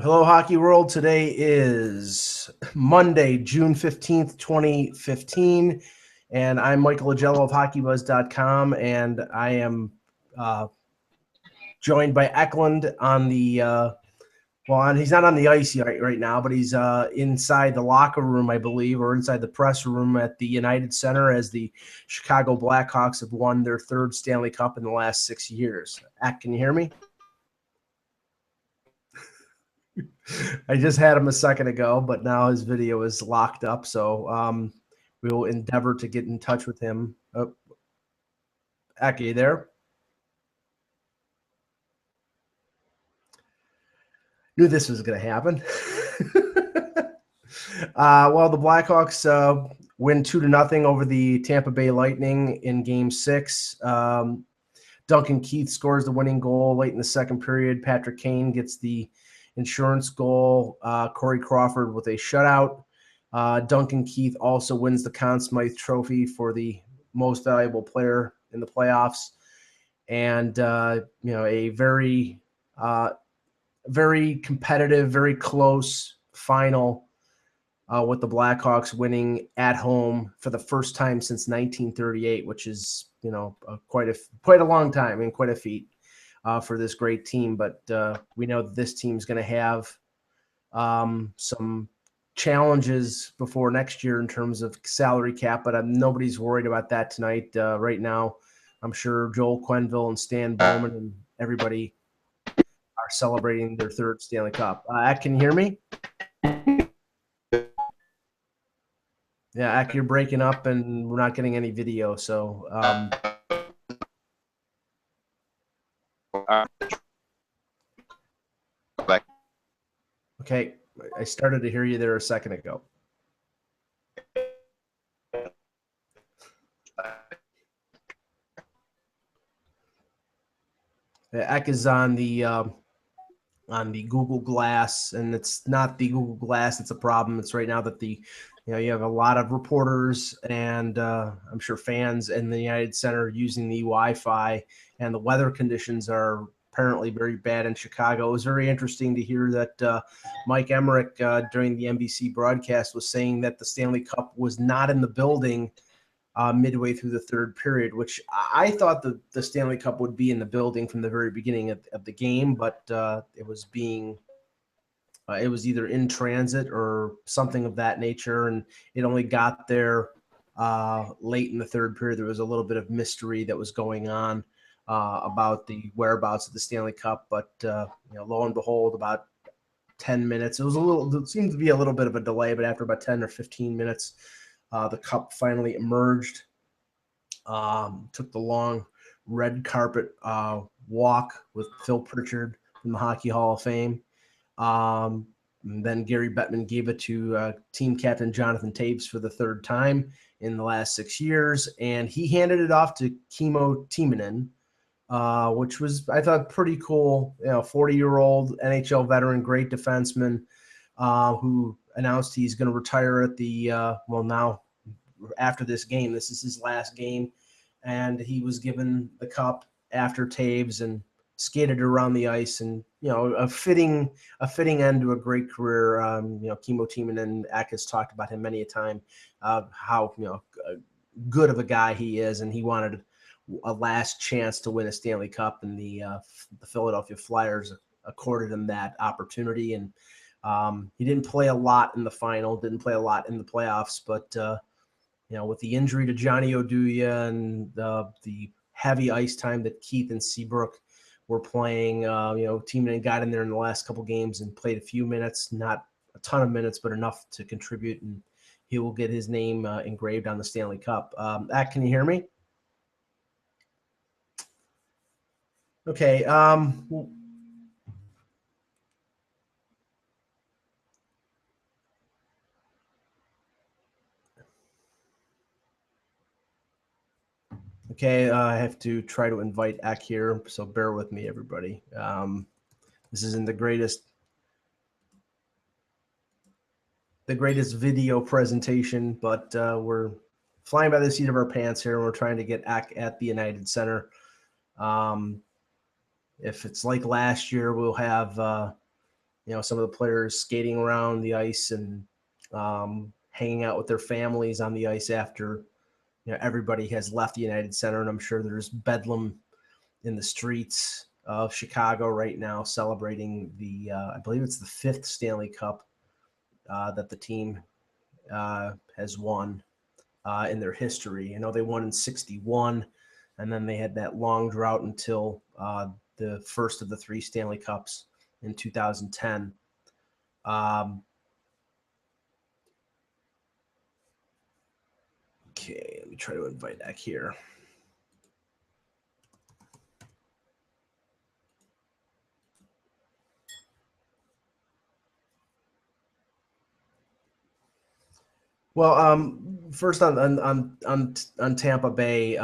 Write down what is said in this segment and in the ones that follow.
Hello, Hockey World. Today is Monday, June 15th, 2015, and I'm Michael Agello of HockeyBuzz.com, and I am joined by Eklund on the he's not on the ice right now, but he's inside the locker room, I believe, or inside the press room at the United Center as the Chicago Blackhawks have won their third Stanley Cup in the last 6 years. Ek, can you hear me? I just had him a second ago, but now his video is locked up. So we will endeavor to get in touch with him. Oh, Ek, are you there? Knew this was going to happen. Well, the Blackhawks win 2-0 over the Tampa Bay Lightning in Game 6. Duncan Keith scores the winning goal late in the second period. Patrick Kane gets the insurance goal. Corey Crawford with a shutout. Duncan Keith also wins the Conn Smythe Trophy for the most valuable player in the playoffs. And, a very, very competitive, very close final with the Blackhawks winning at home for the first time since 1938, which is, quite a long time and quite a feat for this great team. But we know that this team's going to have some challenges before next year in terms of salary cap, but nobody's worried about that tonight. Right now, I'm sure Joel Quenneville and Stan Bowman and everybody are celebrating their third Stanley Cup. Ak, can you hear me? Yeah, Ak, you're breaking up and we're not getting any video. So okay, I started to hear you there a second ago. Ek is on the Google Glass, and it's not the Google Glass that's a problem. It's right now that you have a lot of reporters and I'm sure fans in the United Center using the Wi-Fi, and the weather conditions are apparently very bad in Chicago. It was very interesting to hear that Mike Emmerich during the NBC broadcast was saying that the Stanley Cup was not in the building midway through the third period, which I thought the Stanley Cup would be in the building from the very beginning of the game, but it was either in transit or something of that nature, and it only got there late in the third period. There was a little bit of mystery that was going on about the whereabouts of the Stanley Cup, but lo and behold, about 10 minutes, it seemed to be a little bit of a delay, but after about 10 or 15 minutes, the cup finally emerged. Took the long red carpet walk with Phil Pritchard from the Hockey Hall of Fame. And then Gary Bettman gave it to team captain Jonathan Toews for the third time in the last 6 years, and he handed it off to Kimmo Timonen, which was, I thought, pretty cool. 40-year-old NHL veteran, great defenseman, who announced he's going to retire at the now after this game. This is his last game, and he was given the cup after Toews and skated around the ice, and a fitting end to a great career. Kimmo Timonen, Ak has talked about him many a time, how good of a guy he is, and he wanted a last chance to win a Stanley Cup, and the Philadelphia Flyers accorded him that opportunity. And he didn't play a lot in the final, didn't play a lot in the playoffs, but with the injury to Johnny Oduya and the heavy ice time that Keith and Seabrook were playing, Timonen got in there in the last couple games and played a few minutes, not a ton of minutes, but enough to contribute, and he will get his name engraved on the Stanley Cup. Ak, can you hear me? Okay. Okay, I have to try to invite Ak here, so bear with me, everybody. This isn't the greatest video presentation, but we're flying by the seat of our pants here, and we're trying to get Ak at the United Center. If it's like last year, we'll have some of the players skating around the ice and hanging out with their families on the ice after everybody has left the United Center, and I'm sure there's bedlam in the streets of Chicago right now celebrating the I believe it's the 5th Stanley Cup that the team has won in their history. They won in '61, and then they had that long drought until the first of the 3 Stanley Cups in 2010. Okay, let me try to invite back here. Well, first on Tampa Bay,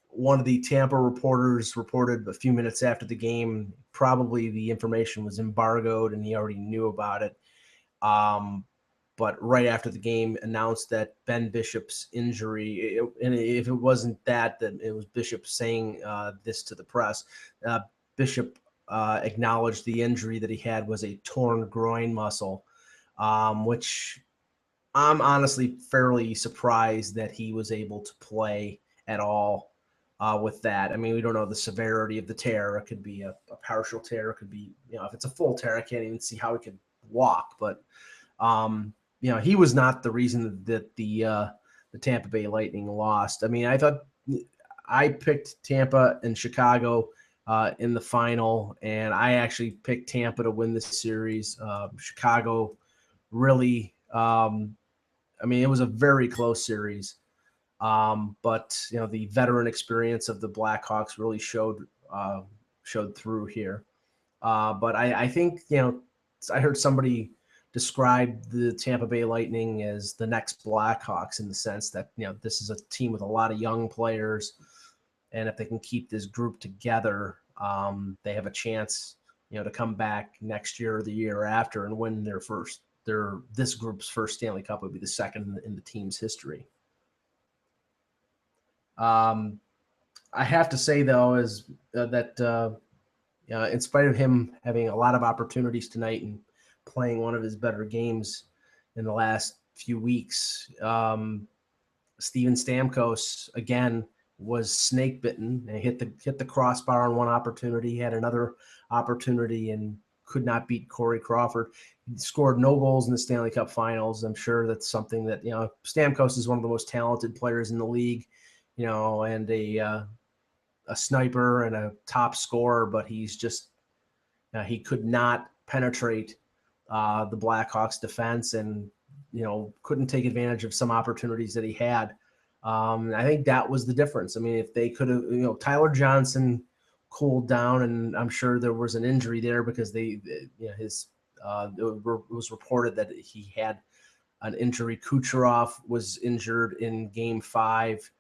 one of the Tampa reporters reported a few minutes after the game. Probably the information was embargoed, and he already knew about it. But right after the game, announced that Ben Bishop's injury, and if it wasn't that, then it was Bishop saying this to the press. Bishop acknowledged the injury that he had was a torn groin muscle, which I'm honestly fairly surprised that he was able to play at all with that. I mean, we don't know the severity of the tear. It could be a partial tear. It could be, if it's a full tear, I can't even see how he could walk. But, he was not the reason that the Tampa Bay Lightning lost. I mean, I picked Tampa and Chicago in the final, and I actually picked Tampa to win this series. Chicago really it was a very close series, but the veteran experience of the Blackhawks really showed through here. But I think I heard somebody describe the Tampa Bay Lightning as the next Blackhawks in the sense that this is a team with a lot of young players, and if they can keep this group together, they have a chance to come back next year or the year after and win this group's first Stanley Cup. Would be the second in the team's history. I have to say, though, is that in spite of him having a lot of opportunities tonight and playing one of his better games in the last few weeks, Steven Stamkos, again, was snake bitten and hit the crossbar on one opportunity. He had another opportunity and could not beat Corey Crawford. He scored no goals in the Stanley Cup Finals. I'm sure that's something that Stamkos is one of the most talented players in the league, and a sniper and a top scorer, but he's just he could not penetrate the Blackhawks defense, and couldn't take advantage of some opportunities that he had. I think that was the difference. I mean, if they could have, Tyler Johnson cooled down, and I'm sure there was an injury there because it was reported that he had an injury. Kucherov was injured in Game 5,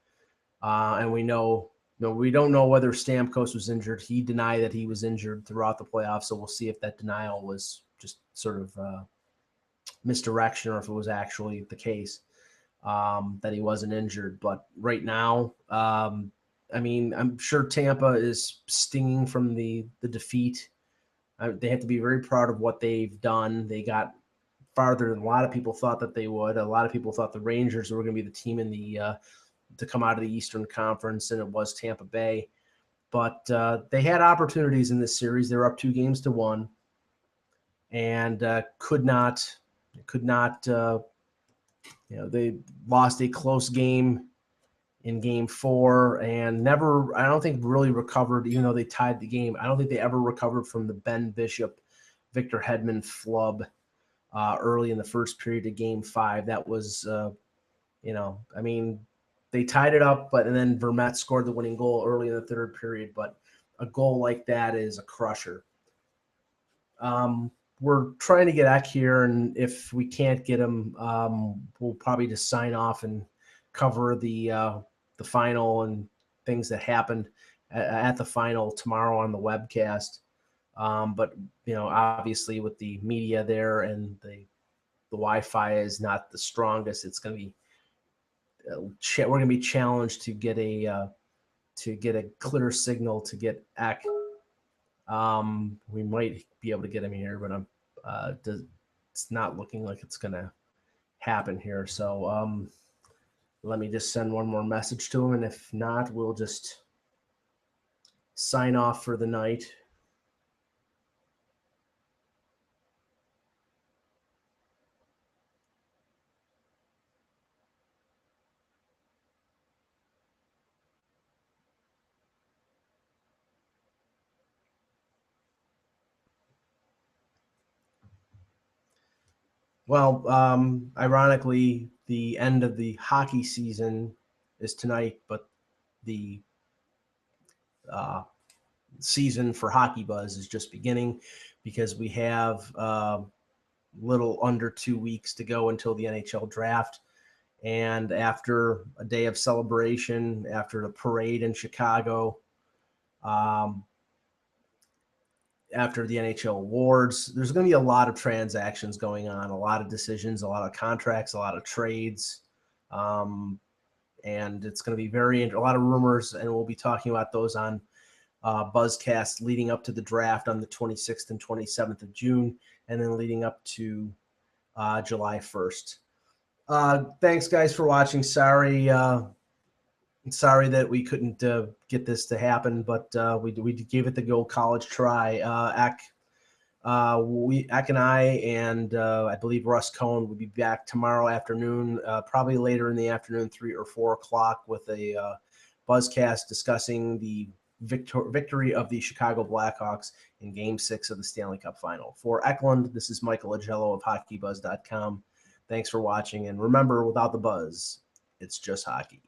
and we don't know whether Stamkos was injured. He denied that he was injured throughout the playoffs, so we'll see if that denial was just sort of misdirection or if it was actually the case that he wasn't injured. But right now, I'm sure Tampa is stinging from the defeat. They have to be very proud of what they've done. They got farther than a lot of people thought that they would. A lot of people thought the Rangers were going to be the team in to come out of the Eastern Conference, and it was Tampa Bay. But they had opportunities in this series. They were up 2-1, and could not. They lost a close game in Game 4 and I don't think really recovered, even though they tied the game. I don't think they ever recovered from the Ben Bishop, Victor Hedman flub early in the first period of Game 5. That was, they tied it up, and then Vermette scored the winning goal early in the third period. But a goal like that is a crusher. We're trying to get Eck here, and if we can't get him, we'll probably just sign off and cover the final and things that happened at the final tomorrow on the webcast. But obviously with the media there and the Wi-Fi is not the strongest, it's going to be we're going to be challenged to get a clear signal to get Eck We might be able to get him here, but it's not looking like it's going to happen here. So let me just send one more message to him, and if not, we'll just sign off for the night. Well, ironically, the end of the hockey season is tonight, but the uh, season for Hockey Buzz is just beginning because we have little under 2 weeks to go until the NHL draft. And after a day of celebration, after the parade in Chicago, um, after the NHL awards, there's going to be a lot of transactions going on, a lot of decisions, a lot of contracts, a lot of trades. And it's going to be a lot of rumors, and we'll be talking about those on Buzzcast leading up to the draft on the 26th and 27th of June, and then leading up to July 1st. Thanks, guys, for watching. Sorry that we couldn't get this to happen, but we gave it the old college try. Eck and I believe Russ Cohen will be back tomorrow afternoon, probably later in the afternoon, 3 or 4 o'clock, with a Buzzcast discussing the victory of the Chicago Blackhawks in Game 6 of the Stanley Cup Final. For Eklund, this is Michael Agello of HockeyBuzz.com. Thanks for watching, and remember, without the buzz, it's just hockey.